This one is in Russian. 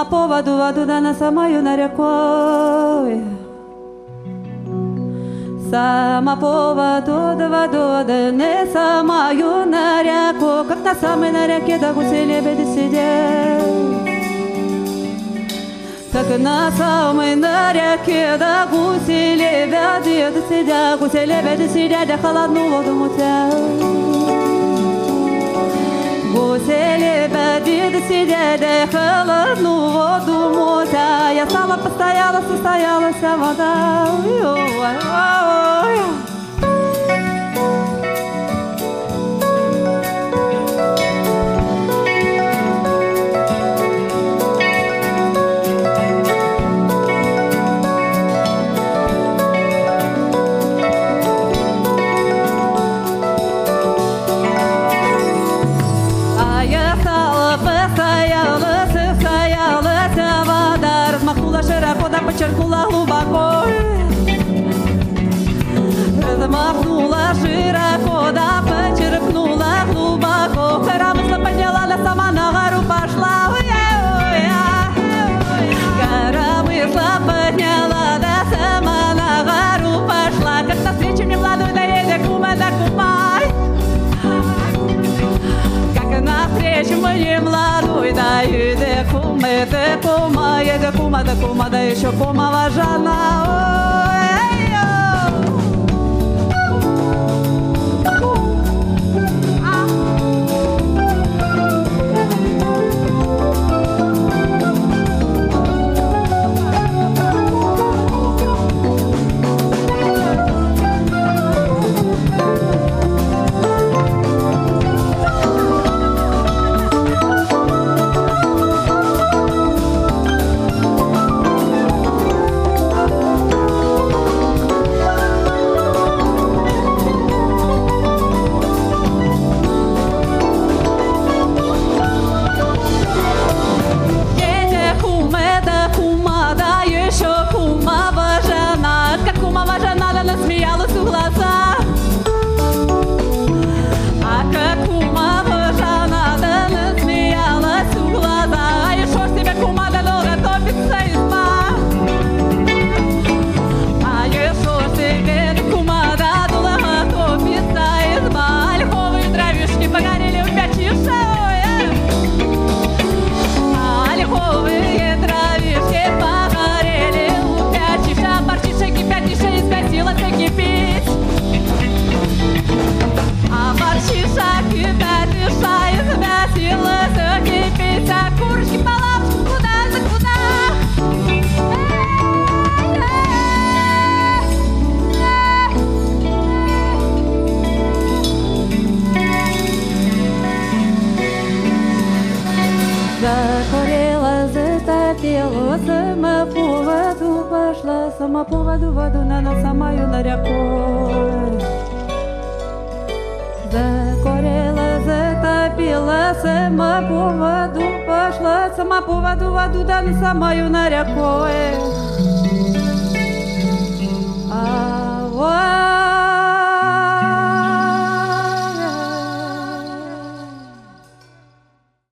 сама по воду да на самою на рекой. Сама по воду да не самою на реку, как на самой на реке да гуси лебеди сидят. Как на самой на реке да гуси лебеди сидят, гуси лебеди сидят, да холодную воду мутят. Гуси лебеди сидят, да холодную воду мутят. Я стала, постояла, состоялась вода. Подчеркнула глубоко, размахнула широко, да подчеркнула глубоко. Коромысла подняла, да сама на гору пошла. Коромысла подняла, да сама на гору пошла. Как навстречу мне молодой, да едет кума, да кумай. Как навстречу мне молодой, да едет кума, да кума, едет кума, да еще кума важана. Насмеялась в глаза, а как кума важна, да насмеялась в глаза. А еще себе кума да долго топится изба, а еще себе кума да долго топится изба. Ольховые травишки погорели в печише, а ольховые травишки погорели в печише, а парчиша кипятиша искосилась и кипит. А парчиша кипятиша измятилась и кипит. А курочки по лапочку куда за куда? Загорела, затопила, сама по воду пошла, сама по воду на самую на рекой. Загорела, затопила, сама по воду пошла, сама по воду да на самую на рекой.